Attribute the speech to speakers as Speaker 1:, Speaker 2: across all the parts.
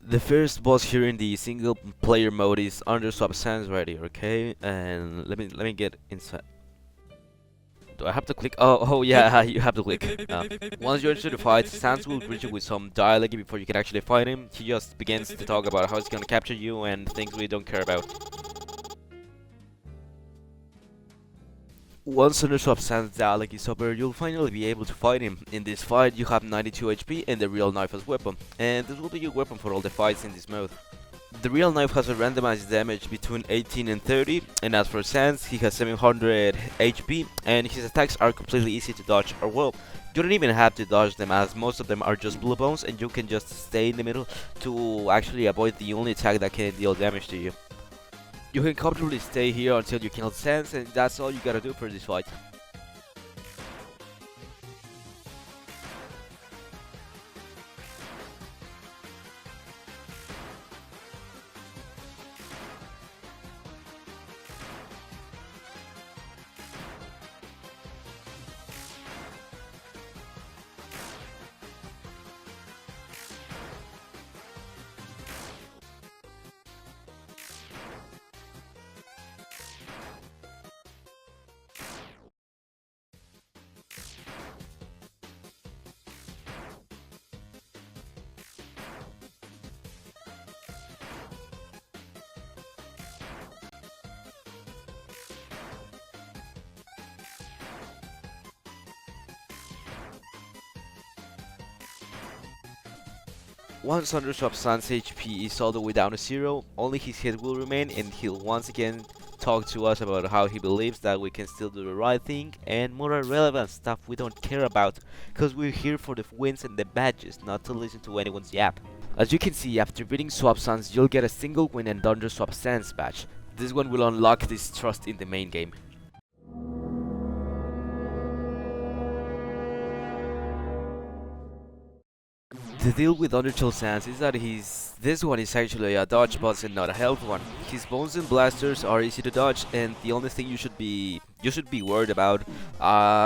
Speaker 1: The first boss here in the single player mode is Underswap Sans right here, okay? And let me get inside. Do I have to click? Oh yeah, you have to click. Once you enter the fight, Sans will greet you with some dialogue before you can actually fight him. He just begins to talk about how he's gonna capture you and things we don't care about. Once Underswap Sans dialogue is over, you'll finally be able to fight him. In this fight, you have 92 HP and the real knife as weapon, and this will be your weapon for all the fights in this mode. The real knife has a randomized damage between 18 and 30, and as for Sans, he has 700 HP, and his attacks are completely easy to dodge, or well, you don't even have to dodge them as most of them are just blue bones and you can just stay in the middle to actually avoid the only attack that can deal damage to you. You can comfortably stay here until you kill Sans, and that's all you gotta do for this fight. Once Underswap Sans HP is all the way down to 0, only his head will remain and he'll once again talk to us about how he believes that we can still do the right thing and more irrelevant stuff we don't care about, cause we're here for the wins and the badges, not to listen to anyone's yap. As you can see, after beating Swap Sans, you'll get a single win and Underswap Sans badge. This one will unlock this trust in the main game. The deal with Undertale Sans is that this one is actually a dodge boss and not a health one. His bones and blasters are easy to dodge, and the only thing you should be worried about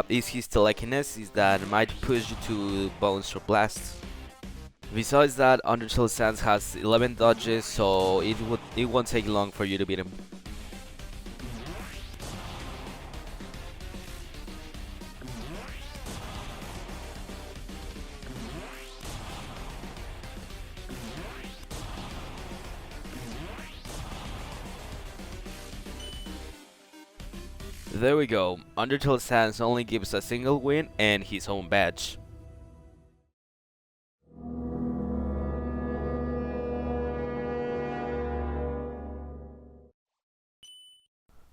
Speaker 1: is his telekinesis that might push you to bones or blasts. Besides that, Undertale Sans has 11 dodges, so it won't take long for you to beat him. There we go, Undertale Sans only gives a single win and his own badge.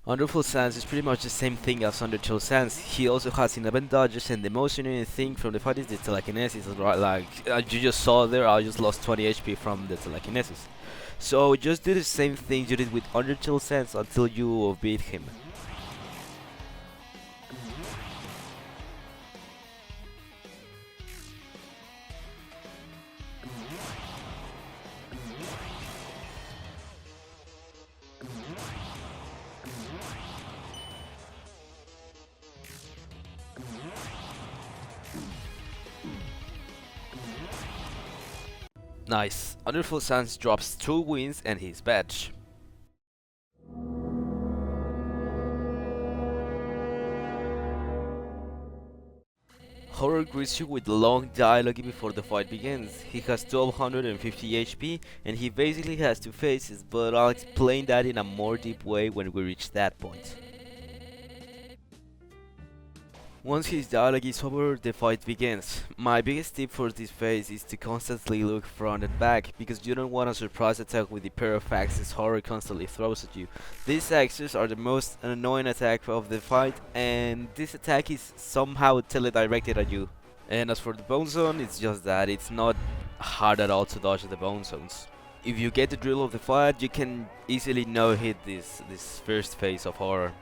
Speaker 1: Underfell Sans is pretty much the same thing as Undertale Sans. He also has 11 dodges, and the most annoying thing from the fight is the telekinesis. Right, like you just saw there, I just lost 20 HP from the telekinesis. So just do the same thing you did with Undertale Sans until you beat him. Nice. Underfell Sans drops 2 wins and his badge. Horror greets you with long dialogue before the fight begins. He has 1250 HP and he basically has 2 faces, but I'll explain that in a more deep way when we reach that point. Once his dialogue is over, the fight begins. My biggest tip for this phase is to constantly look front and back, because you don't want a surprise attack with the pair of axes Horror constantly throws at you. These axes are the most annoying attack of the fight, and this attack is somehow teledirected at you. And as for the bone zone, it's just that it's not hard at all to dodge the bone zones. If you get the drill of the fight, you can easily no-hit this first phase of Horror.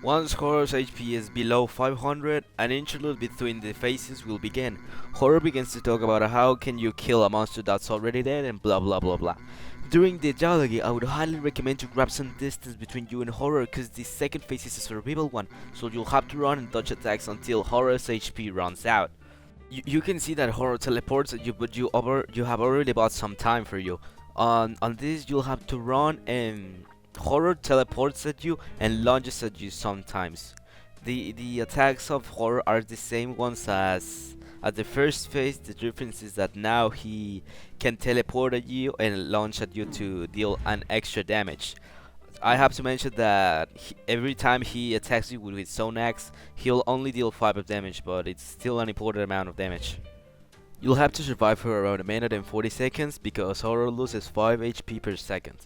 Speaker 1: Once Horror's HP is below 500, an interlude between the phases will begin. Horror begins to talk about how can you kill a monster that's already dead and blah blah blah blah. During the dialogue, I would highly recommend to grab some distance between you and Horror, cause the second phase is a survival one, so you'll have to run and dodge attacks until Horror's HP runs out. You can see that Horror teleports at you, but you have already bought some time for you. On this, you'll have to run, and Horror teleports at you and launches at you sometimes. The attacks of Horror are the same ones as at the first phase. The difference is that now he can teleport at you and launch at you to deal an extra damage. I have to mention that every time he attacks you with his own axe, he'll only deal 5 of damage, but it's still an important amount of damage. You'll have to survive for around a minute and 40 seconds because Horror loses 5 HP per second.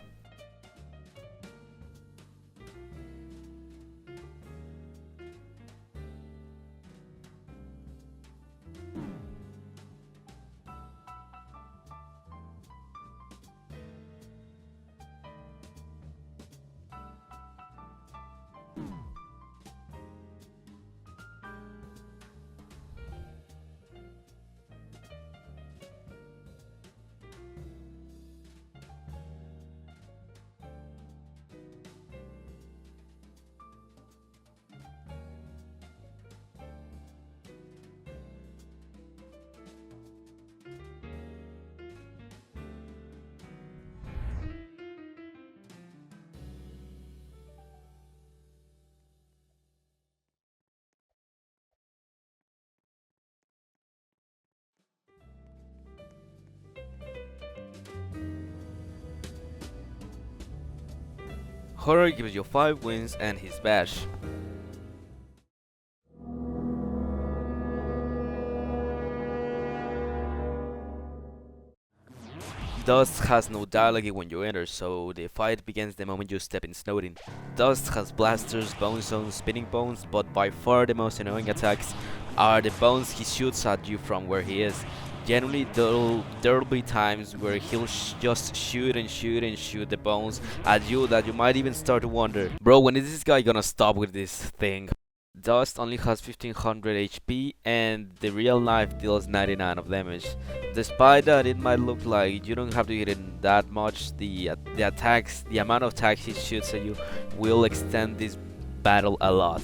Speaker 1: Horror gives you 5 wins and his badge. Dust has no dialogue when you enter, so the fight begins the moment you step in Snowden. Dust has blasters, bone zones, spinning bones, but by far the most annoying attacks are the bones he shoots at you from where he is. Generally, there'll be times where he'll just shoot and shoot and shoot the bones at you that you might even start to wonder, bro, when is this guy gonna stop with this thing? Dust only has 1500 HP and the real knife deals 99 of damage. Despite that, it might look like you don't have to hit it that much, the attacks, the amount of attacks he shoots at you will extend this battle a lot.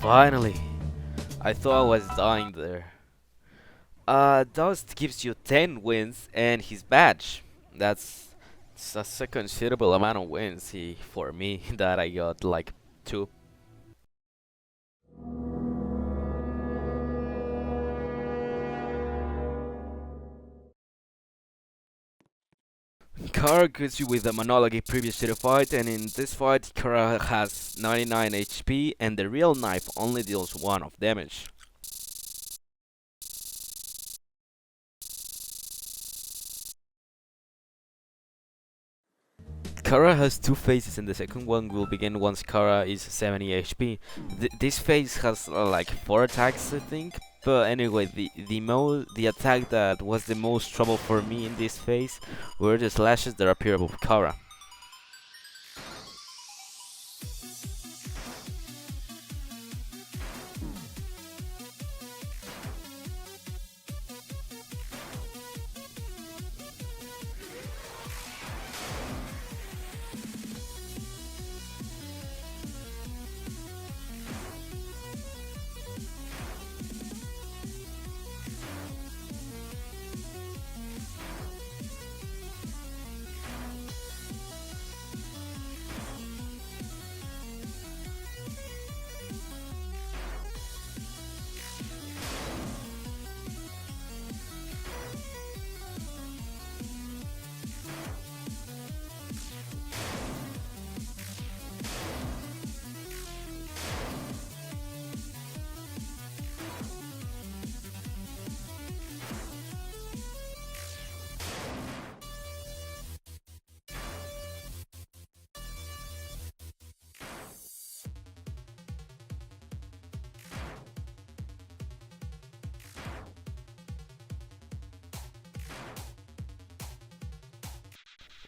Speaker 1: Finally, I thought I was dying there. Dust gives you 10 wins and his badge. That's a considerable amount of wins for me that I got like 2. Chara greets you with a monologue previous to the fight, and in this fight, Chara has 99 HP, and the real knife only deals 1 of damage. Chara has 2 phases, and the second one will begin once Chara is 70 HP. This phase has like 4 attacks, I think. But anyway, the attack that was the most trouble for me in this phase were the slashes that appear above Chara.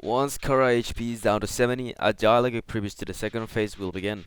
Speaker 1: Once Chara HP is down to 70, a dialogue previous to the second phase will begin.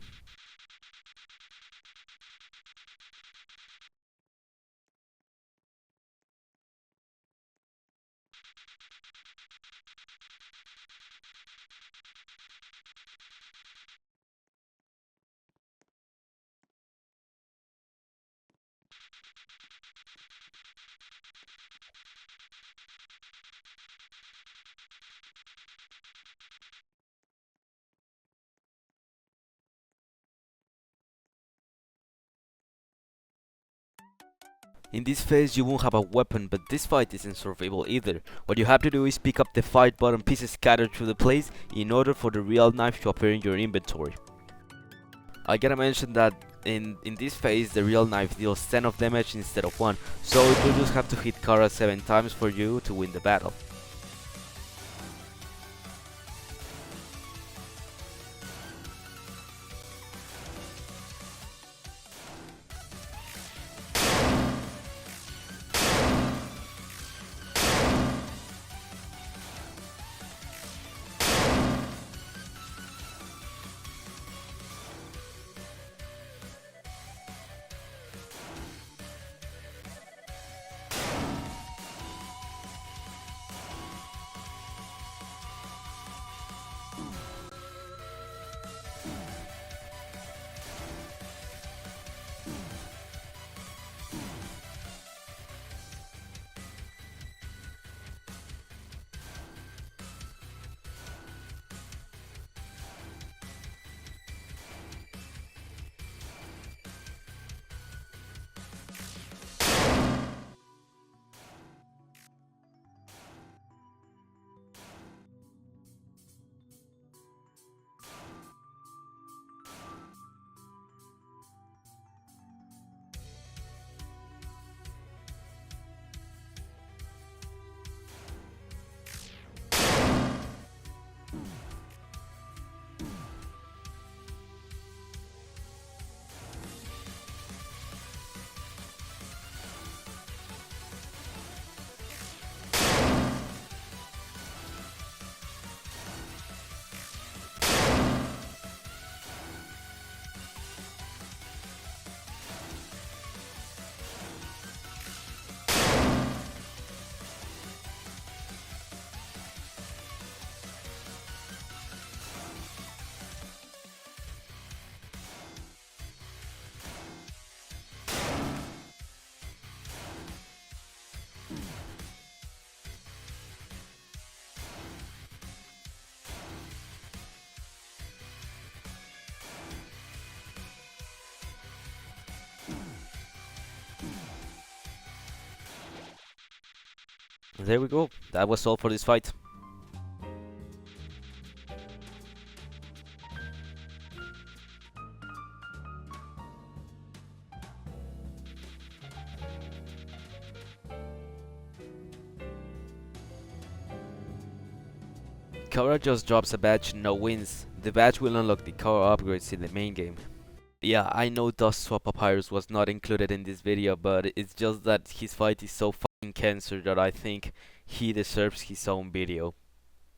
Speaker 1: In this phase you won't have a weapon, but this fight isn't survival either. What you have to do is pick up the fight button pieces scattered through the place in order for the real knife to appear in your inventory. I gotta mention that in this phase the real knife deals 10 of damage instead of 1, so you just have to hit Chara 7 times for you to win the battle. There we go, that was all for this fight. Chara just drops a badge, no wins. The badge will unlock the Chara upgrades in the main game. Yeah, I know DustSwap Papyrus was not included in this video, but it's just that his fight is so fucking cancer that I think he deserves his own video.